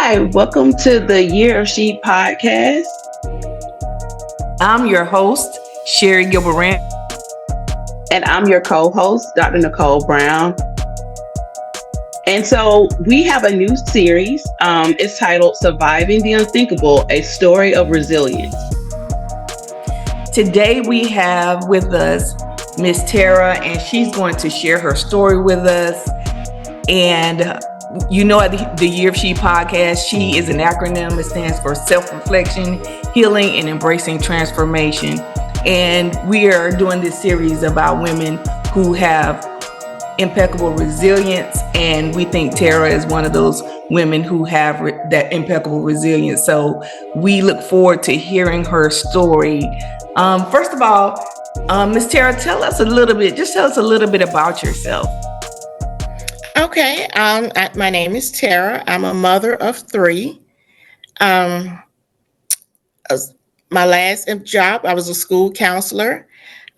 Hi, welcome to the Year of She podcast. I'm your host, Sherry Gilberant. And I'm your co host, Dr. Nicole Brown. And so we have a new series. It's titled Surviving the Unthinkable, a Story of Resilience. Today we have with us Miss Tara, and she's going to share her story with us. And at the Year of She podcast, She is an acronym. It stands for self-reflection, healing, and embracing transformation. And we are doing this series about women who have impeccable resilience, and we think Tara is one of those women who have that impeccable resilience. So we look forward to hearing her story. First of all, Miss Tara, tell us a little bit about yourself. Okay, my name is Tara. I'm a mother of three. Um, my last job, I was a school counselor.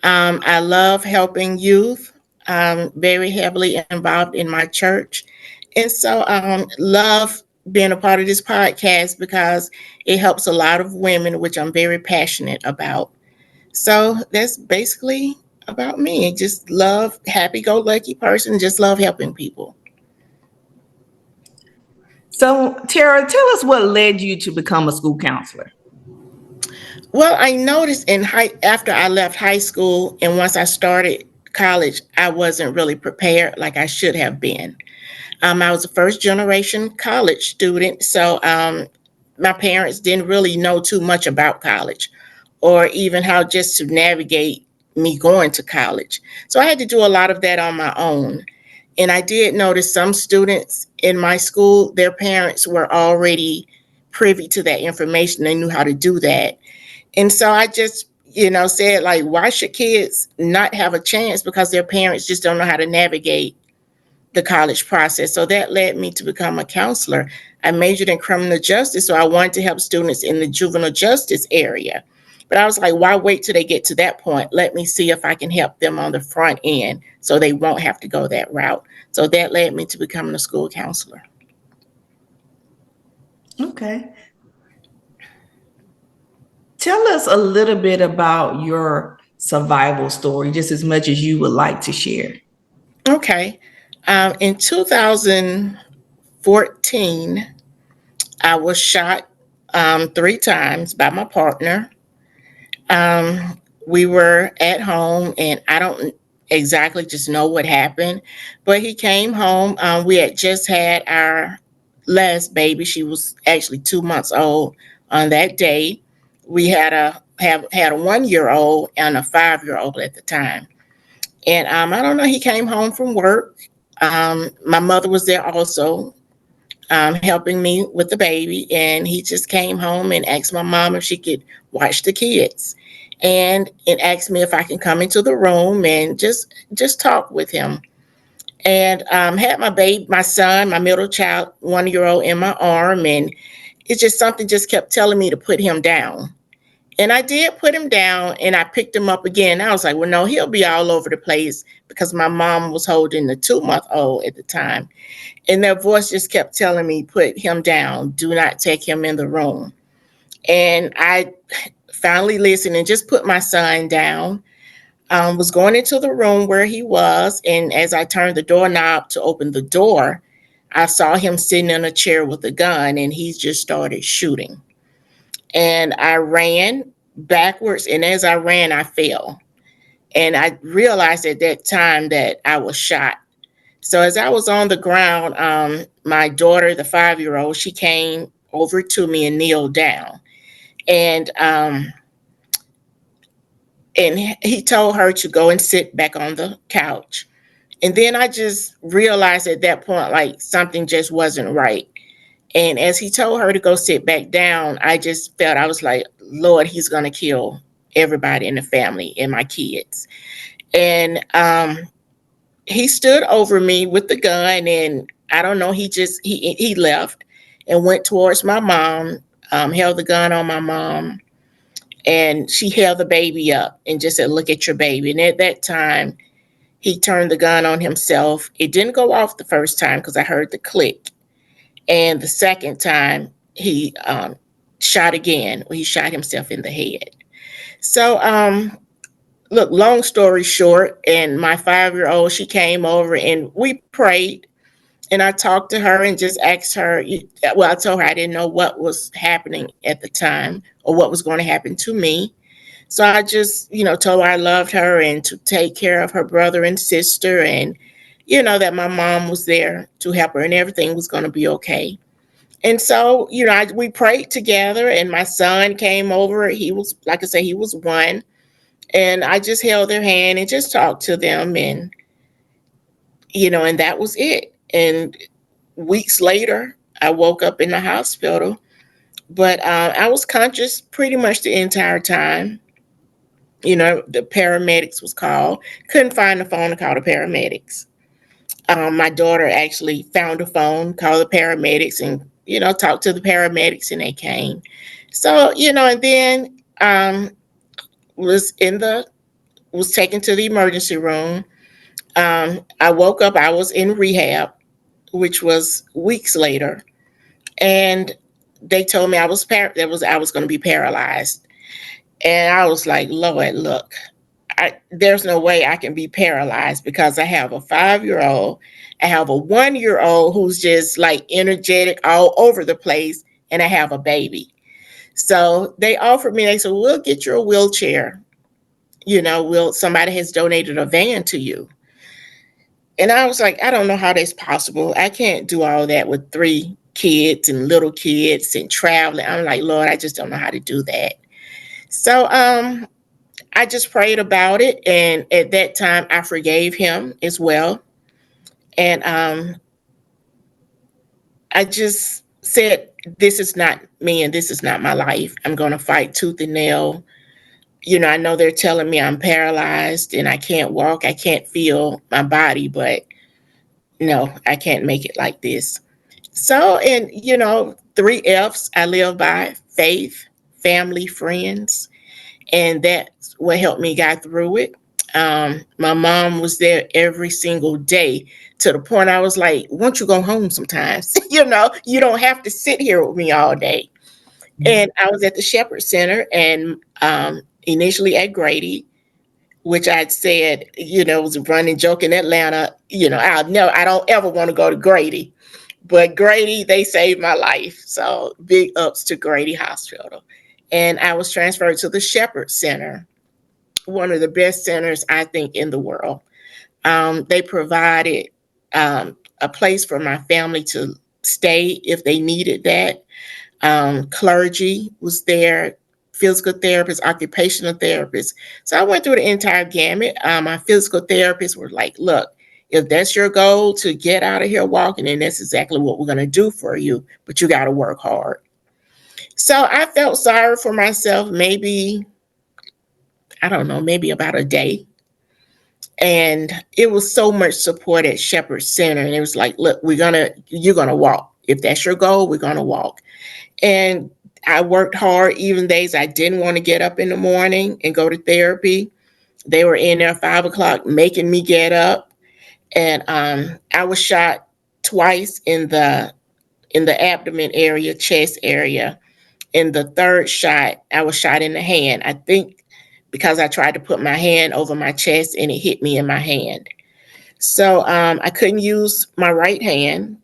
I love helping youth. Very heavily involved in my church, and so love being a part of this podcast because it helps a lot of women, which I'm very passionate about. So that's basically about me. Just love, happy-go-lucky person. Just love helping people. So, Tara, tell us what led you to become a school counselor. Well, I noticed after I left high school and once I started college, I wasn't really prepared like I should have been. I was a first generation college student, so my parents didn't really know too much about college or even how just to navigate me going to college. So I had to do a lot of that on my own. And I did notice some students in my school, their parents were already privy to that information. They knew how to do that. And so I just, said, like, why should kids not have a chance because their parents just don't know how to navigate the college process? So that led me to become a counselor. I majored in criminal justice, so I wanted to help students in the juvenile justice area. But I was like, why wait till they get to that point? Let me see if I can help them on the front end so they won't have to go that route. So that led me to becoming a school counselor. Okay. Tell us a little bit about your survival story, just as much as you would like to share. Okay. In 2014, I was shot 3 times by my partner. We were at home, and I don't exactly just know what happened, but he came home. We had just had our last baby. She was actually 2 months old on that day. We had a 1 year old and a 5 year old at the time. And I don't know, he came home from work. My mother was there also, helping me with the baby. And he just came home and asked my mom if she could watch the kids. And it asked me if I can come into the room and just talk with him. And had my son, my middle child, 1 year old in my arm. And it's just something just kept telling me to put him down. And I did put him down and I picked him up again. I was like, well, no, he'll be all over the place because my mom was holding the 2-month-old at the time. And their voice just kept telling me, put him down. Do not take him in the room. And I finally listened and just put my son down. Was going into the room where he was. And as I turned the doorknob to open the door, I saw him sitting in a chair with a gun and he just started shooting. And I ran backwards, and as I ran, I fell. And I realized at that time that I was shot. So as I was on the ground, my daughter, the 5 year old, she came over to me and kneeled down. And he told her to go and sit back on the couch. And then I just realized at that point, like something just wasn't right. And as he told her to go sit back down, I just felt, I was like, Lord, he's going to kill everybody in the family and my kids. And he stood over me with the gun, and I don't know, he left and went towards my mom, held the gun on my mom, and she held the baby up and just said, look at your baby. And at that time, he turned the gun on himself. It didn't go off the first time because I heard the click. And the second time, he shot again. He shot himself in the head. So, look, long story short, and my 5 year old, she came over and we prayed. And I talked to her and just asked her, well, I told her I didn't know what was happening at the time or what was going to happen to me. So I just, told her I loved her and to take care of her brother and sister, and, that my mom was there to help her and everything was going to be okay. And so, we prayed together, and my son came over. He was, like I said, he was one. And I just held their hand and just talked to them. And that was it. And weeks later, I woke up in the hospital, but I was conscious pretty much the entire time. The paramedics was called. Couldn't find the phone to call the paramedics. My daughter actually found a phone, called the paramedics, and talked to the paramedics, and they came. So and then was in the was taken to the emergency room. I woke up. I was in rehab, which was weeks later, and they told me I was going to be paralyzed. And I was like, Lord, look, there's no way I can be paralyzed because I have a 5 year old, I have a 1 year old who's just like energetic all over the place, and I have a baby. So they offered me, they said, we'll get you a wheelchair. Somebody has donated a van to you. And I was like, I don't know how that's possible. I can't do all that with 3 kids and little kids and traveling. I'm like, Lord, I just don't know how to do that. So I just prayed about it, and at that time I forgave him as well. And I just said, this is not me and this is not my life. I'm going to fight tooth and nail. I know they're telling me I'm paralyzed and I can't walk, I can't feel my body, but no, I can't make it like this. So, and 3 F's I live by: faith, family, friends. And that's what helped me get through it. My mom was there every single day, to the point I was like, won't you go home sometimes? You don't have to sit here with me all day. And I was at the Shepherd Center, and initially at Grady, which I'd said, was a running joke in Atlanta. I don't ever want to go to Grady, but Grady, they saved my life. So big ups to Grady Hospital. And I was transferred to the Shepherd Center, one of the best centers, I think, in the world. They provided a place for my family to stay if they needed that. Clergy was there, physical therapists, occupational therapists. So I went through the entire gamut. My physical therapists were like, look, if that's your goal to get out of here walking, then that's exactly what we're going to do for you, but you got to work hard. So I felt sorry for myself, maybe, I don't know, maybe about a day. And it was so much support at Shepherd Center. And it was like, look, you're going to walk. If that's your goal, we're going to walk. And I worked hard, even days I didn't want to get up in the morning and go to therapy. They were in there 5 o'clock making me get up. And I was shot twice in the abdomen area, chest area. In the third shot, I was shot in the hand. I think because I tried to put my hand over my chest and it hit me in my hand. So I couldn't use my right hand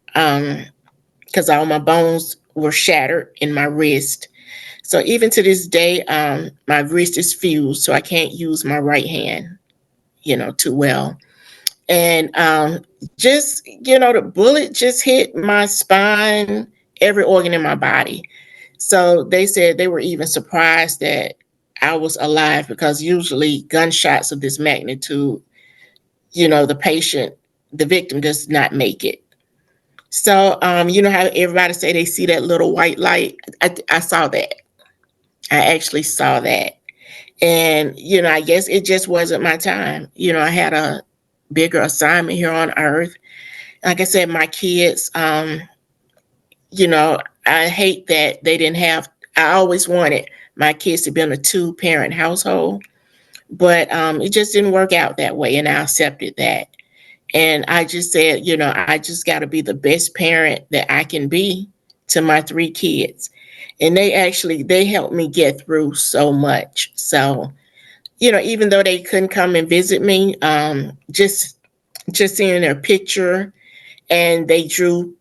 because all my bones were shattered in my wrist. So even to this day, my wrist is fused, so I can't use my right hand, too well. And just, the bullet just hit my spine, every organ in my body. So they said they were even surprised that I was alive, because usually gunshots of this magnitude, the victim does not make it. So, how everybody say they see that little white light? I saw that. I actually saw that. And, I guess it just wasn't my time. I had a bigger assignment here on earth. Like I said, my kids, I hate that they didn't have, I always wanted my kids to be in a 2-parent household, but it just didn't work out that way. And I accepted that. And I just said, I just got to be the best parent that I can be to my three kids. And they helped me get through so much. So, even though they couldn't come and visit me, just seeing their picture, and they drew,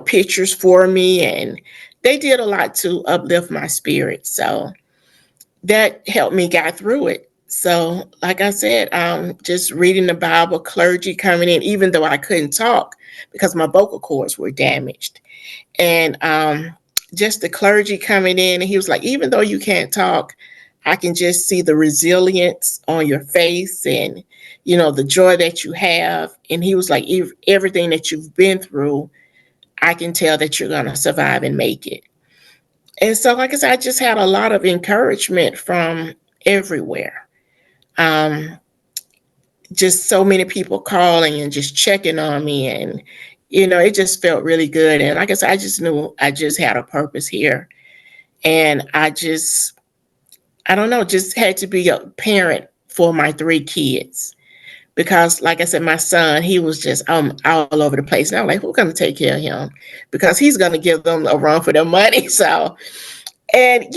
pictures for me, and they did a lot to uplift my spirit. So that helped me get through it. So, like I said, just reading the Bible, clergy coming in, even though I couldn't talk because my vocal cords were damaged. And just the clergy coming in, and he was like, even though you can't talk, I can just see the resilience on your face, and the joy that you have. And he was like, everything that you've been through, I can tell that you're going to survive and make it. And so, like I said, I just had a lot of encouragement from everywhere. Um, just so many people calling and just checking on me, and it just felt really good. And like I said, I just knew I just had a purpose here, and I don't know, just had to be a parent for my three kids. Because, like I said, my son, he was just all over the place. And I'm like, who's going to take care of him? Because he's going to give them a run for their money. So, I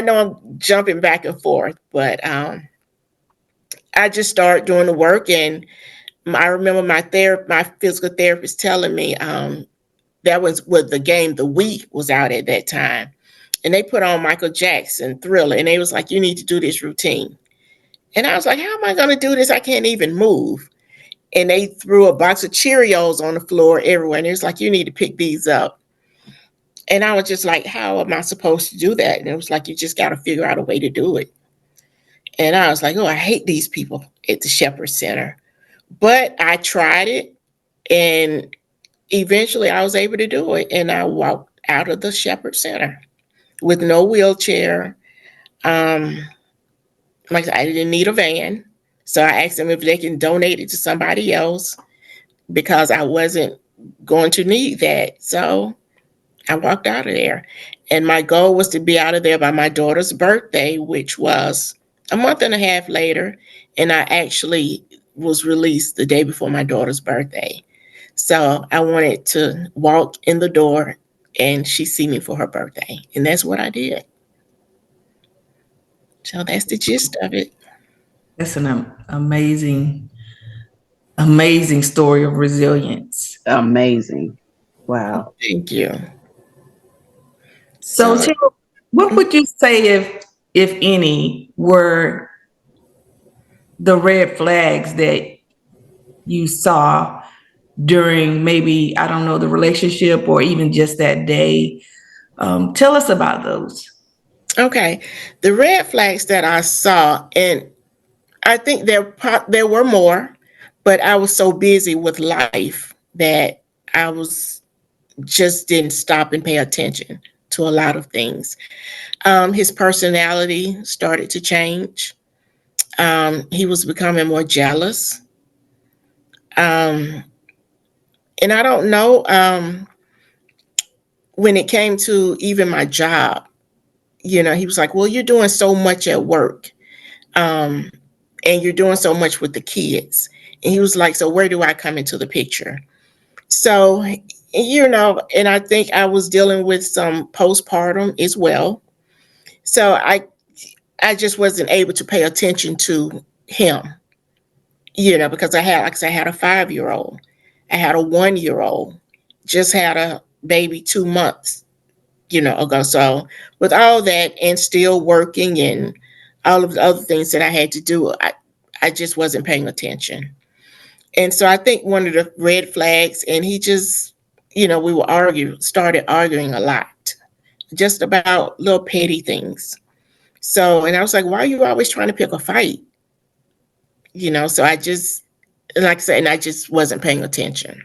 know I'm jumping back and forth, but I just started doing the work. And I remember my physical therapist telling me that was with the game The Week was out at that time. And they put on Michael Jackson Thriller, and they was like, you need to do this routine. And I was like, how am I going to do this? I can't even move. And they threw a box of Cheerios on the floor everywhere. And it was like, you need to pick these up. And I was just like, how am I supposed to do that? And it was like, you just got to figure out a way to do it. And I was like, oh, I hate these people at the Shepherd Center. But I tried it, and eventually I was able to do it. And I walked out of the Shepherd Center with no wheelchair. Like I didn't need a van. So I asked them if they can donate it to somebody else because I wasn't going to need that. So I walked out of there. And my goal was to be out of there by my daughter's birthday, which was a month and a half later. And I actually was released the day before my daughter's birthday. So I wanted to walk in the door and she see me for her birthday. And that's what I did. So that's the gist of it. That's an amazing, amazing story of resilience. Amazing. Wow. Thank you. So, Tim, what would you say, if any, were the red flags that you saw during maybe, I don't know, the relationship or even just that day? Tell us about those. Okay. The red flags that I saw, and I think there were more, but I was so busy with life that I was just didn't stop and pay attention to a lot of things. His personality started to change. He was becoming more jealous. Um, and I don't know, when it came to even my job, he was like, well, you're doing so much at work. Um, and you're doing so much with the kids. And he was like, so where do I come into the picture? So, and I think I was dealing with some postpartum as well. So I just wasn't able to pay attention to him, because like I said, I had a 5-year-old. I had a 1-year-old, just had a baby 2 months, ago. So with all that and still working and all of the other things that I had to do, I just wasn't paying attention. And so I think one of the red flags, and he just, we started arguing a lot, just about little petty things. So, and I was like, why are you always trying to pick a fight? So I just, like I said, and I just wasn't paying attention.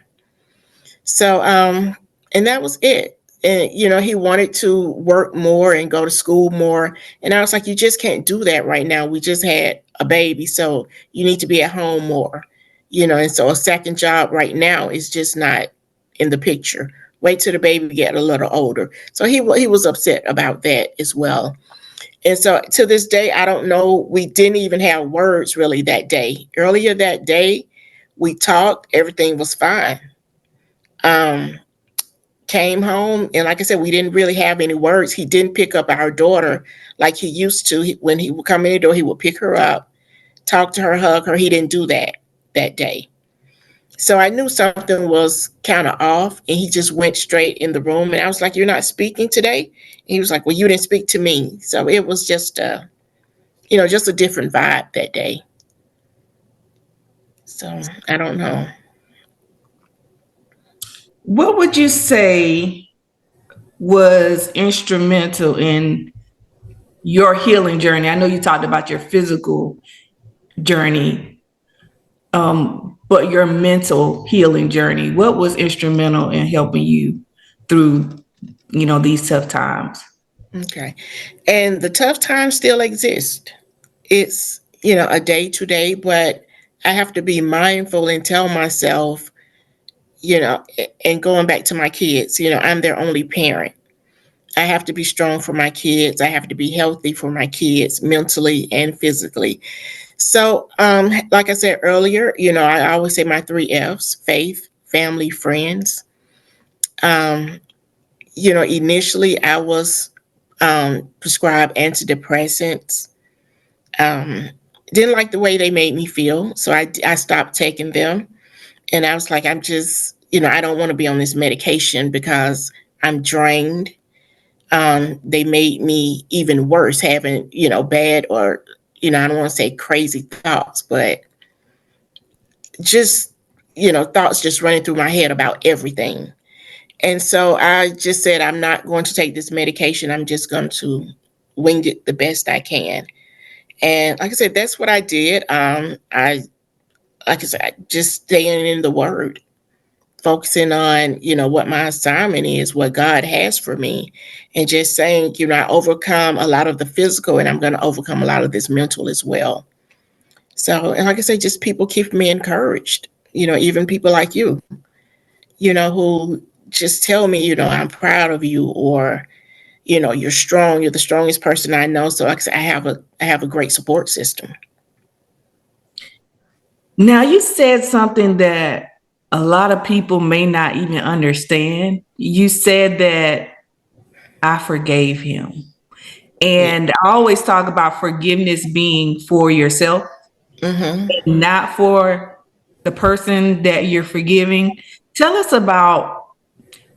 So, and that was it. And, he wanted to work more and go to school more. And I was like, you just can't do that right now. We just had a baby. So you need to be at home more, and so a second job right now is just not in the picture. Wait till the baby get a little older. So he was upset about that as well. And so to this day, I don't know. We didn't even have words really that day. Earlier that day, We talked, everything was fine. Um, Came home, and like I said, we didn't really have any words. He didn't pick up our daughter like he used to. When he would come in the door, he would pick her up, talk to her, hug her. He didn't do that that day. So I knew something was kind of off, and he just went straight in the room. And I was like, "You're not speaking today?" And he was like, "Well, you didn't speak to me." So it was just, just a different vibe that day. So I don't know. What would you say was instrumental in your healing journey? I know you talked about your physical journey, but your mental healing journey. What was instrumental in helping you through, these tough times? Okay. And the tough times still exist. It's, a day to day, but I have to be mindful and tell myself, and going back to my kids, I'm their only parent. I have to be strong for my kids. I have to be healthy for my kids mentally and physically. So, like I said earlier, I always say my three F's: faith, family, friends. Um, Initially I was prescribed antidepressants. Um, didn't like the way they made me feel, so I stopped taking them. And I was like, I'm just, I don't want to be on this medication because I'm drained. They made me even worse, having, bad or, I don't want to say crazy thoughts, but just, thoughts just running through my head about everything. And so I just said, I'm not going to take this medication. I'm just going to wing it the best I can. And like I said, that's what I did. Like I said, just staying in the word, focusing on, what my assignment is, what God has for me, and just saying, I overcome a lot of the physical, and I'm going to overcome a lot of this mental as well. So, and like I said, just people keep me encouraged, even people like you, who just tell me, I'm proud of you, or, you're strong, you're the strongest person I know. So like I said, I have a great support system. Now, you said something that a lot of people may not even understand. You said that I forgave him. Yeah. And I always talk about forgiveness being for yourself, Mm-hmm. not for the person that you're forgiving. Tell us about,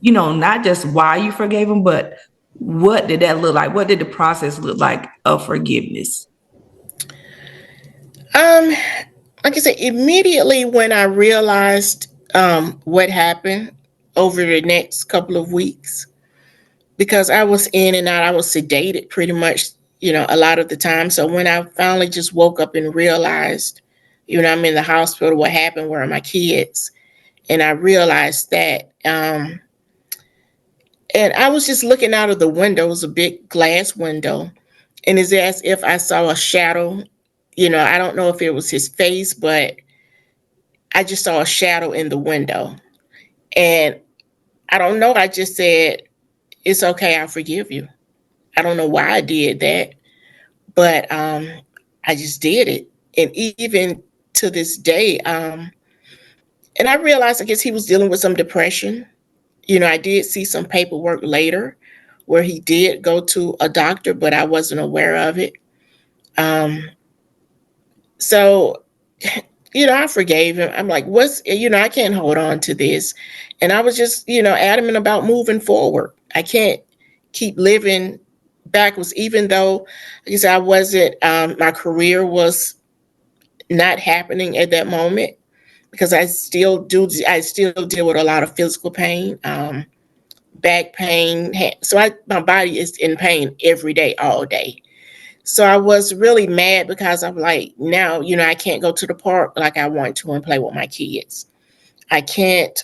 not just why you forgave him, but what did that look like? What did the process look like of forgiveness? Um, like I said, immediately when I realized what happened over the next couple of weeks, because I was in and out, I was sedated pretty much, a lot of the time. So when I finally just woke up and realized, I'm in the hospital, what happened, where are my kids? And I realized that, and I was just looking out of the window, it was a big glass window, and it's as if I saw a shadow. I don't know if it was his face, but I just saw a shadow in the window. And I don't know, I just said, it's okay, I forgive you. I don't know why I did that, but I just did it. And even to this day, and I realized, I guess he was dealing with some depression. I did see some paperwork later where he did go to a doctor, but I wasn't aware of it. Um, so I forgave him. I'm like, I can't hold on to this. And I was just, adamant about moving forward. I can't keep living backwards, even though, like I said, my career was not happening at that moment, because I still deal with a lot of physical pain, back pain. So my body is in pain every day, all day. So I was really mad because I'm like, now, I can't go to the park like I want to and play with my kids. I can't,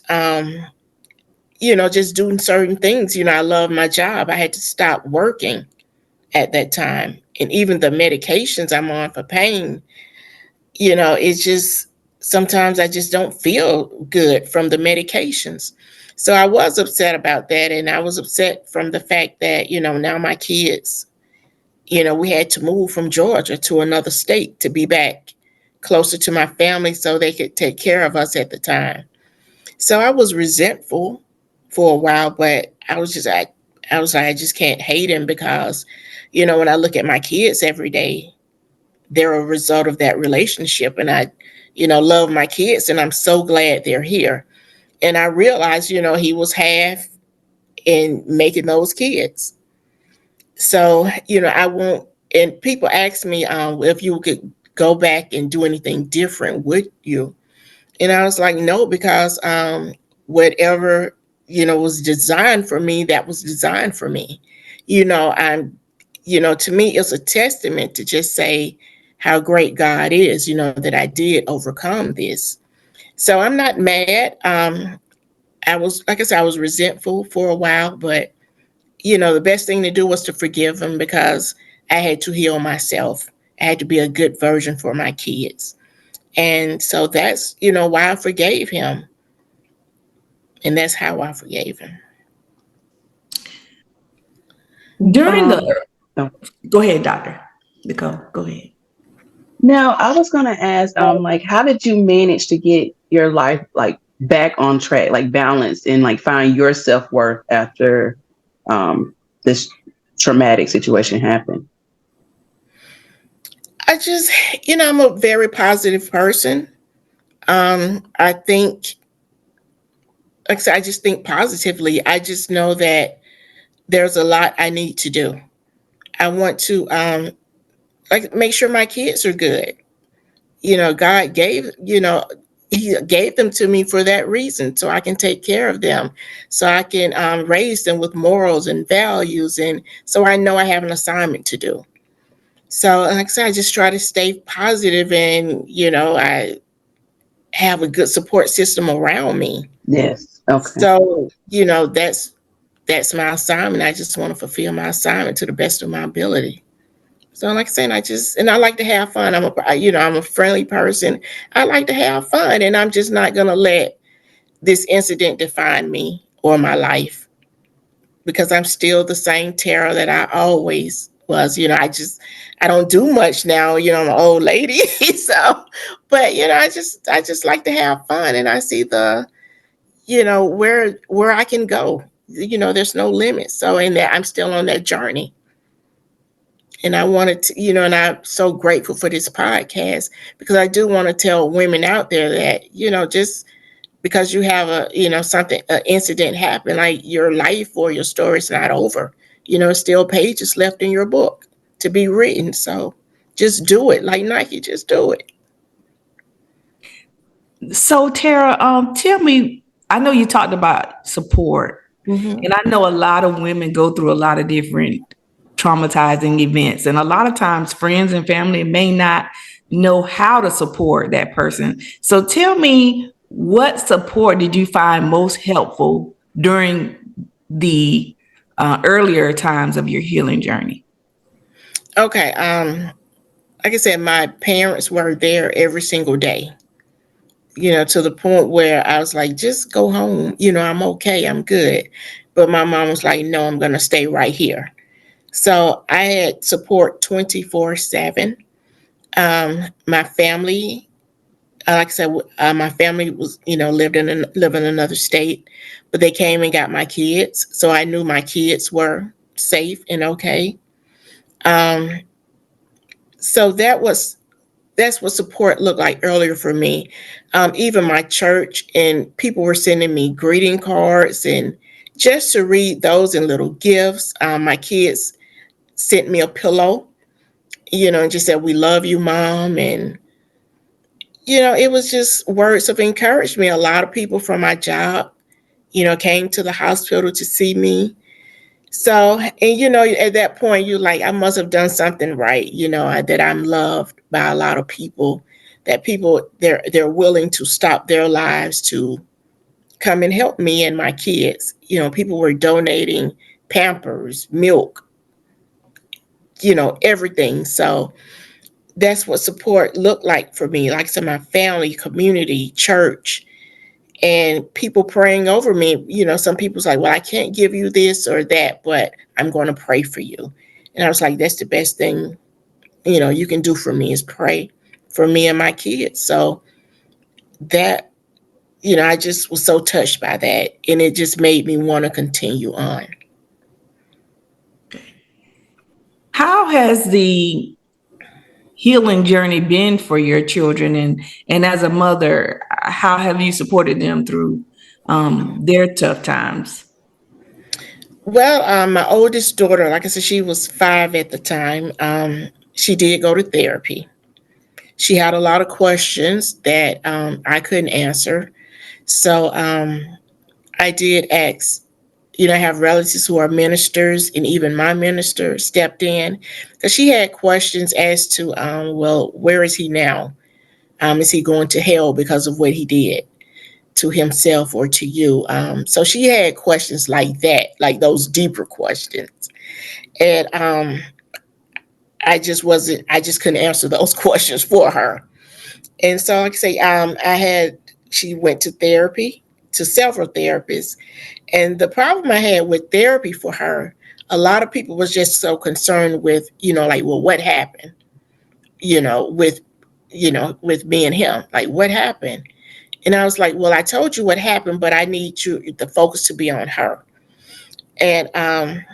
just doing certain things. I love my job. I had to stop working at that time. And even the medications I'm on for pain, it's just, sometimes I just don't feel good from the medications. So I was upset about that. And I was upset from the fact that, now my kids, we had to move from Georgia to another state to be back closer to my family so they could take care of us at the time. So I was resentful for a while, but I was like, I just can't hate him because, when I look at my kids every day, they're a result of that relationship. And I, love my kids and I'm so glad they're here. And I realized, he was half in making those kids. So, I won't, and people ask me if you could go back and do anything different, would you? And I was like, no, because whatever, was designed for me, that was designed for me. I'm, to me, it's a testament to just say how great God is, that I did overcome this. So I'm not mad. I was, like I said, I was resentful for a while, but, the best thing to do was to forgive him because I had to heal myself. I had to be a good version for my kids. And so that's, why I forgave him. And that's how I forgave him. During Um, the, no. go ahead, Doctor Nicole, go ahead. Now, I was going to ask, like, how did you manage to get your life like back on track, like balanced, and like find your self worth after this traumatic situation happened? I just, I'm a very positive person. I think, like I said, I just think positively. I just know that there's a lot I need to do. I want to, like, make sure my kids are good. God gave, he gave them to me for that reason, so I can take care of them, so I can raise them with morals and values. And so I know I have an assignment to do. So, like I said, I just try to stay positive and, I have a good support system around me. Yes. Okay. So, that's my assignment. I just want to fulfill my assignment to the best of my ability. So, like I said, and I like to have fun. I'm a friendly person. I like to have fun, and I'm just not gonna let this incident define me or my life because I'm still the same Tara that I always was. I don't do much now. I'm an old lady, so, but I just like to have fun, and I see where I can go. There's no limit. So, in that, I'm still on that journey. And I wanted to, and I'm so grateful for this podcast because I do want to tell women out there that, just because you have something, an incident happen, like your life or your story is not over. Still pages left in your book to be written. So just do it. Like Nike, just do it. So Tara, tell me, I know you talked about support, Mm-hmm. and I know a lot of women go through a lot of different traumatizing events, and a lot of times friends and family may not know how to support that person. So tell me, what support did you find most helpful during the earlier times of your healing journey? Okay. Like I said, my parents were there every single day. To the point where I was like, just go home. I'm okay. I'm good. But my mom was like, no, I'm going to stay right here. So I had support 24/7. My family, like I said, my family was, live in another state, but they came and got my kids. So I knew my kids were safe and okay. Um, so that's what support looked like earlier for me. Even my church and people were sending me greeting cards and just to read those and little gifts. My kids sent me a pillow, and just said, "We love you, Mom." And, it was just words of encouragement. A lot of people from my job, came to the hospital to see me. So, and at that point, you're like, I must have done something right, that I'm loved by a lot of people, that people they're willing to stop their lives to come and help me and my kids. People were donating Pampers, milk, everything. So that's what support looked like for me. Like I said, my family, community, church, and people praying over me. Some people's like, well, I can't give you this or that, but I'm going to pray for you. And I was like, that's the best thing, you can do for me is pray for me and my kids. So that, I just was so touched by that, and it just made me want to continue on. How has the healing journey been for your children, and as a mother, how have you supported them through their tough times? Well, my oldest daughter, like I said, she was 5 at the time. She did go to therapy. She had a lot of questions that I couldn't answer. So I did ask, I have relatives who are ministers, and even my minister stepped in because she had questions as to, well, where is he now? Is he going to hell because of what he did to himself or to you? So she had questions like that, like those deeper questions. And I just couldn't answer those questions for her. And so, like I say, she went to therapy, to several therapists. And the problem I had with therapy for her, a lot of people was just so concerned with, like, well, what happened, with, with me and him, like, what happened? And I was like, well, I told you what happened, but I need the focus to be on her. And, and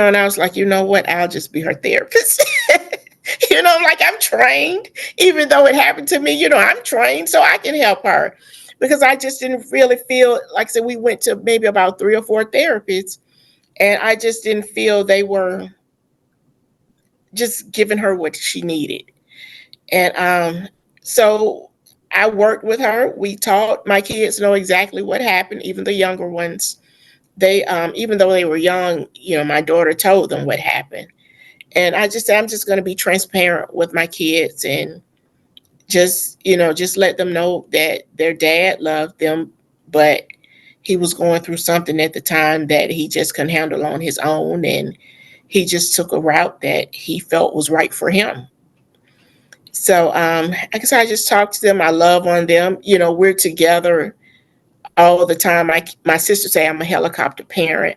I was like, you know what? I'll just be her therapist. Like, I'm trained, even though it happened to me, I'm trained so I can help her, because I just didn't really feel, like I said, we went to maybe about 3 or 4 therapists, and I just didn't feel they were just giving her what she needed. And so I worked with her. We taught my kids know exactly what happened, even the younger ones. They, even though they were young, my daughter told them what happened. And I just said, I'm just going to be transparent with my kids, and just let them know that their dad loved them, but he was going through something at the time that he just couldn't handle on his own. And he just took a route that he felt was right for him. So I guess I just talk to them. I love on them. We're together all the time. My sister say I'm a helicopter parent,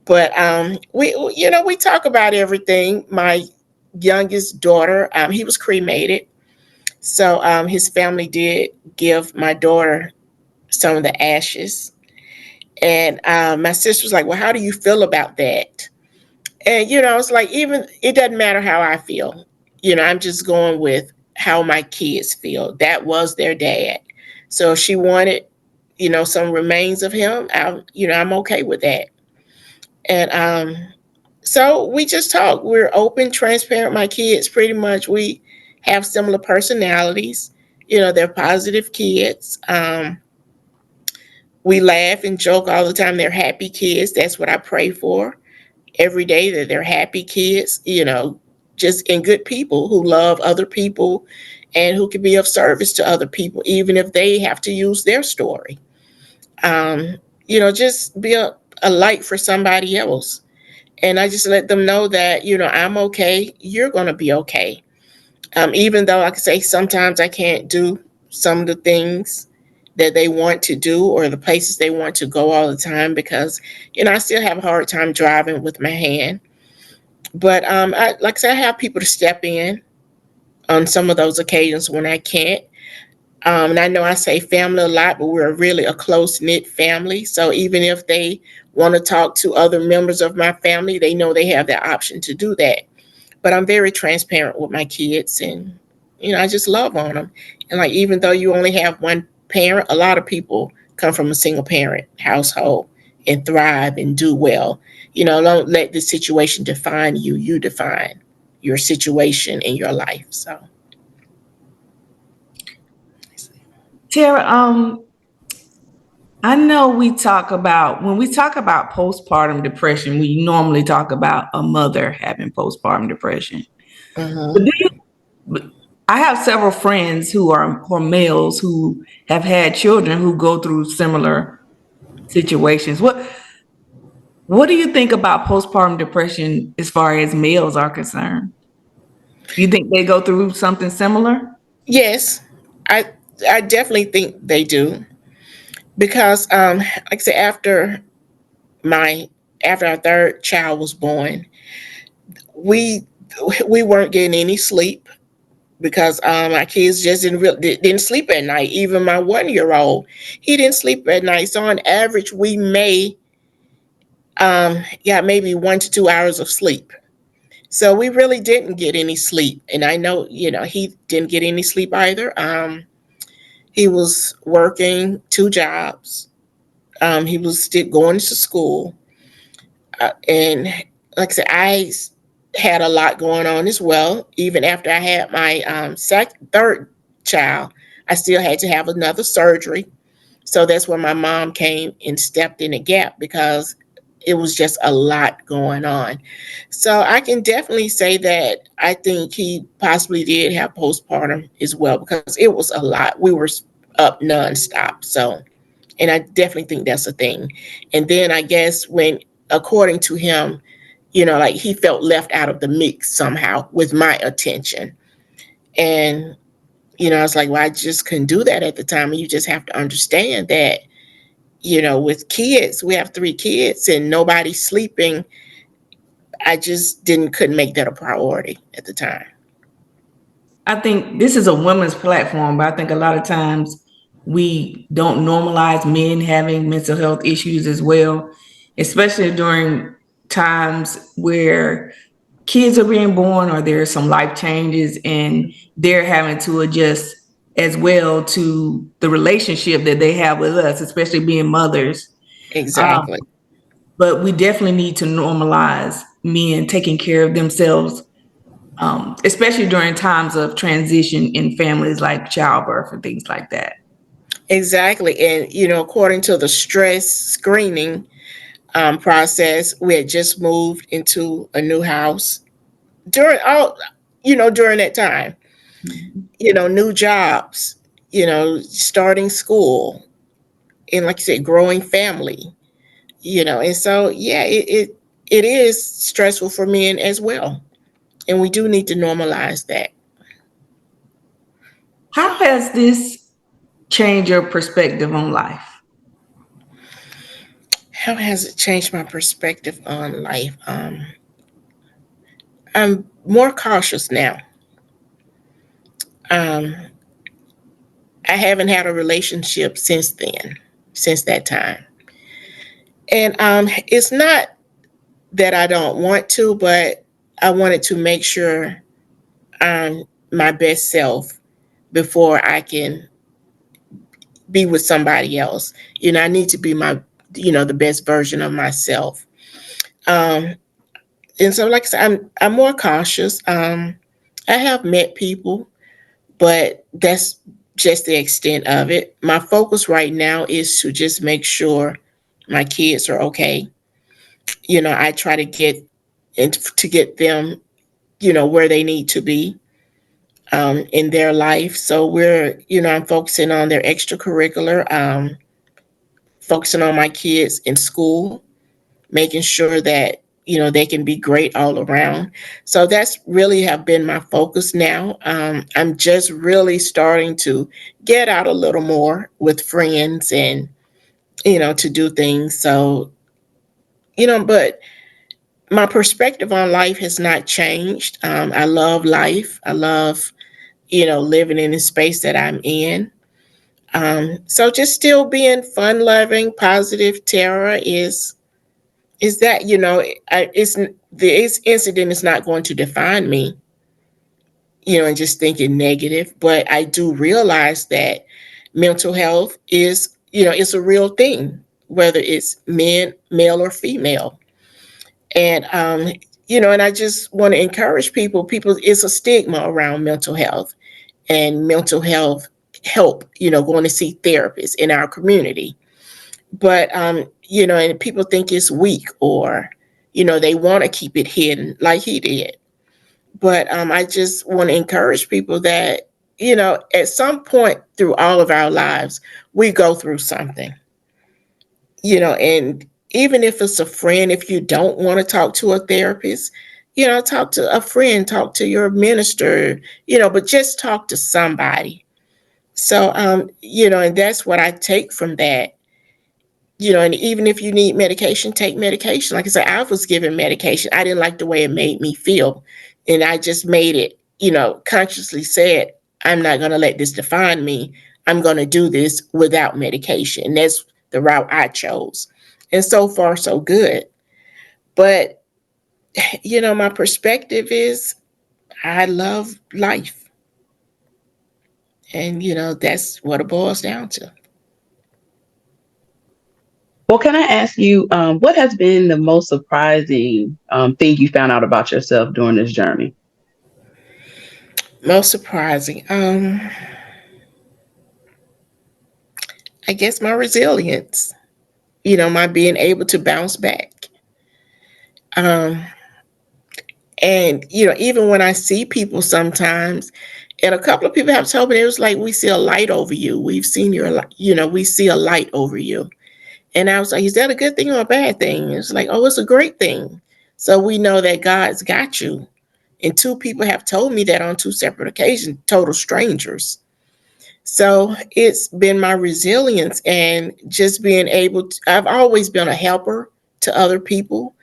but we talk about everything. My youngest daughter, he was cremated, so his family did give my daughter some of the ashes, and my sister was like, "Well, how do you feel about that?" And it's like, even it doesn't matter how I feel. I'm just going with how my kids feel. That was their dad. So if she wanted, some remains of him, I'm okay with that. And so we just talk. We're open, transparent. My kids, pretty much, we have similar personalities. They're positive kids. We laugh and joke all the time. They're happy kids. That's what I pray for every day, that they're happy kids, just in good people who love other people and who can be of service to other people, even if they have to use their story. Um, just be a light for somebody else. And I just let them know that, I'm okay. You're going to be okay. Even though, like I say, sometimes I can't do some of the things that they want to do or the places they want to go all the time, because, I still have a hard time driving with my hand. But like I said, I have people to step in on some of those occasions when I can't. And I know I say family a lot, but we're really a close knit family. So even if they want to talk to other members of my family, they know they have the option to do that. But I'm very transparent with my kids, and I just love on them. And like, even though you only have one parent, a lot of people come from a single parent household and thrive and do well. Don't let the situation define you. You define your situation in your life. So Tara, I know when we talk about postpartum depression, we normally talk about a mother having postpartum depression. But mhm. do you, I have several friends who are males who have had children who go through similar situations. What do you think about postpartum depression as far as males are concerned? You think they go through something similar? Yes, I I definitely think they do, because like I said, my after our third child was born, we we weren't getting any sleep. because my kids just didn't sleep at night. Even my 1 year old, he didn't sleep at night. So on average, we may got maybe 1 to 2 hours of sleep. So we really didn't get any sleep. And I know, he didn't get any sleep either. He was working 2 jobs. He was still going to school. And like I said, had a lot going on as well. Even after I had my third child, I still had to have another surgery. So that's where my mom came and stepped in the gap because it was just a lot going on. So I can definitely say that I think he possibly did have postpartum as well because it was a lot. We were up nonstop. So, and I definitely think that's a thing. And then I guess according to him, like he felt left out of the mix somehow with my attention. And, I was like, well, I just couldn't do that at the time. And you just have to understand that, with kids, we have 3 kids and nobody's sleeping. I just couldn't make that a priority at the time. I think this is a women's platform, but I think a lot of times we don't normalize men having mental health issues as well, especially during times where kids are being born or there's some life changes and they're having to adjust as well to the relationship that they have with us, especially being mothers. Exactly. But we definitely need to normalize men taking care of themselves, especially during times of transition in families like childbirth and things like that. Exactly. And, according to the stress screening process, we had just moved into a new house during that time, new jobs, starting school, and like you said, growing family, and so, yeah, it is stressful for men as well. And we do need to normalize that. How has this changed your perspective on life? How has it changed my perspective on life? I'm more cautious now. Um, I haven't had a relationship since that time. And it's not that I don't want to, but I wanted to make sure I'm my best self before I can be with somebody else. I need to be the best version of myself. Um, and so, like I said, I'm more cautious. I have met people, but that's just the extent of it. My focus right now is to just make sure my kids are okay. I try to get them, where they need to be in their life. So I'm focusing on their extracurricular, focusing on my kids in school, making sure that they can be great all around. So that's really have been my focus now. I'm just really starting to get out a little more with friends and to do things. So but my perspective on life has not changed. I love life. I love living in the space that I'm in. So just still being fun loving, positive. Tara is that it's this incident is not going to define me, and just thinking negative. But I do realize that mental health is it's a real thing, whether it's male or female. And and I just want to encourage people, it's a stigma around mental health and mental health help, going to see therapists in our community. But and people think it's weak, or they want to keep it hidden like he did. But I just want to encourage people that at some point through all of our lives we go through something, and even if it's a friend, if you don't want to talk to a therapist, talk to a friend, talk to your minister, but just talk to somebody. So and that's what I take from that. And even if you need medication, take medication. Like I said, I was given medication. I didn't like the way it made me feel. And I just made it, consciously said, I'm not going to let this define me. I'm going to do this without medication. And that's the route I chose. And so far, so good. But, my perspective is I love life. And, that's what it boils down to. Well, can I ask you, what has been the most surprising thing you found out about yourself during this journey? Most surprising. I guess my resilience, my being able to bounce back. Um, and, even when I see people sometimes, and a couple of people have told me, it was like, we see a light over you. We've seen your light, we see a light over you. And I was like, is that a good thing or a bad thing? It's like, oh, it's a great thing. So we know that God's got you. And two people have told me that on two separate occasions, total strangers. So it's been my resilience and just being able to, I've always been a helper to other people.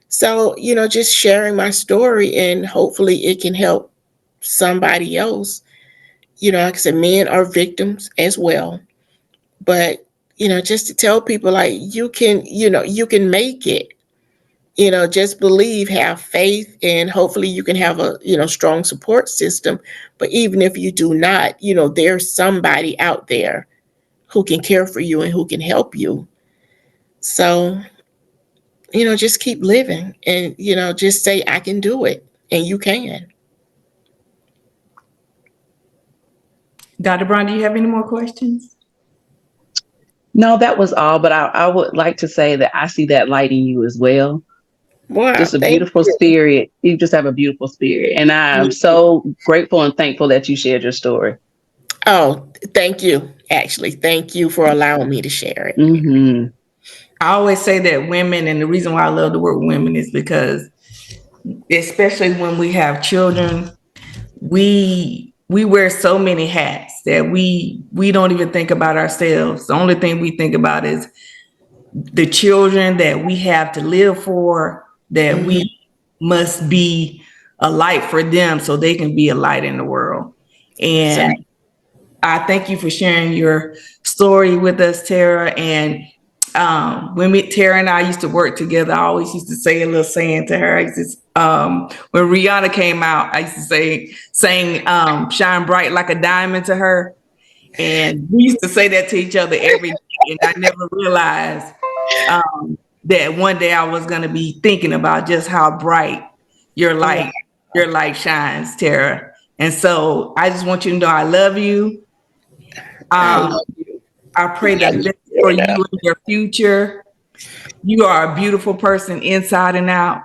So, just sharing my story and hopefully it can help somebody else. Like I said, men are victims as well. But, just to tell people like you can make it. Just believe, have faith, and hopefully you can have a, strong support system. But even if you do not, there's somebody out there who can care for you and who can help you. So, just keep living and, just say, I can do it and you can. Dr. Brown, do you have any more questions? No, that was all, but I would like to say that I see that light in you as well. Wow. Just a Thank beautiful you. spirit. You just have a beautiful spirit. And I am You too. so grateful and thankful that you shared your story. Oh, thank you. Actually, thank you for allowing me to share it. Hmm. I always say that women, and the reason why I love the word women is because, especially when we have children, we wear so many hats that we don't even think about ourselves. The only thing we think about is the children that we have to live for, that Hmm. we must be a light for them so they can be a light in the world. And Exactly. I thank you for sharing your story with us, Tara. And Tara and I used to work together, I always used to say a little saying to her. When Rihanna came out, I used to sing "Shine Bright Like a Diamond" to her, and we used to say that to each other every day. And I never realized that one day I was going to be thinking about just how bright your Wow. light your light shines, Tara. And so I just want you to know I love you. I Um, love you. I pray the Thank best you. for you in your future. You are a beautiful person inside and out.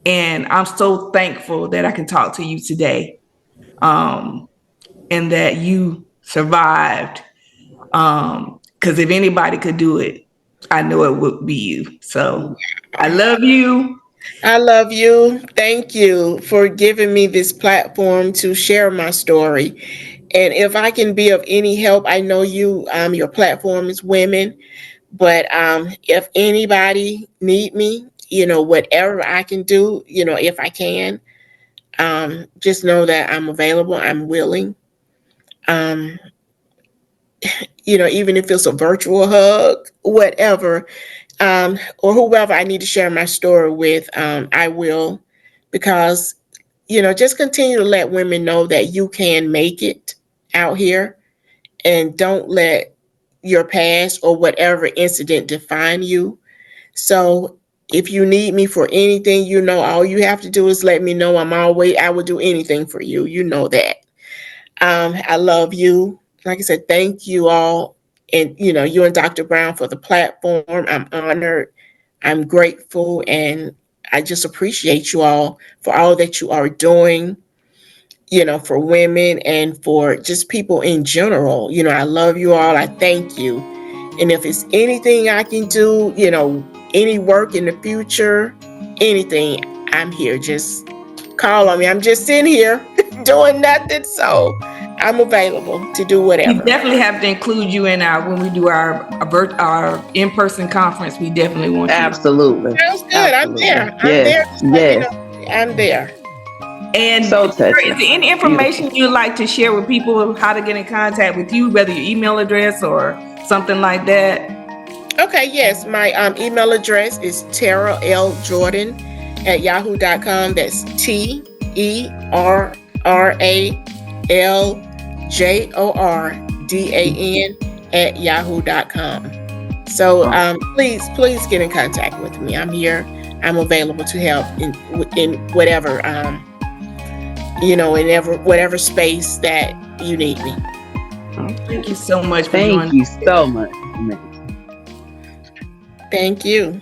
And I'm so thankful that I can talk to you today, and that you survived. Because if anybody could do it, I know it would be you. So I love you. I love you. Thank you for giving me this platform to share my story. And if I can be of any help, I know your platform is women, but if anybody need me, whatever I can do, if I can, just know that I'm available. I'm willing. Um, even if it's a virtual hug, whatever, or whoever I need to share my story with, I will, because just continue to let women know that you can make it out here, and don't let your past or whatever incident define you. So if you need me for anything, all you have to do is let me know. I will do anything for you. You know that. I love you. Like I said, thank you all. And, you and Dr. Brown for the platform. I'm honored. I'm grateful. And I just appreciate you all for all that you are doing, for women and for just people in general. I love you all. I thank you. And if it's anything I can do, any work in the future, anything, I'm here. Just call on me. I'm just sitting here doing nothing. So I'm available to do We whatever. definitely have to include you in our when we do our in-person conference. We definitely want you. Absolutely. Sounds good. I'm Absolutely. there. I'm Yes. there. Just let me Yes. know. I'm there. And So is there touching. any information you'd like to share with people how to get in contact with you, whether your email address or something like that? Okay, yes. My email address is TerraLJordan@yahoo.com. That's TerraLJordan@yahoo.com. So please get in contact with me. I'm here. I'm available to help in whatever in whatever space that you need me. Thank you so much for Thank joining. you so much. Thank you.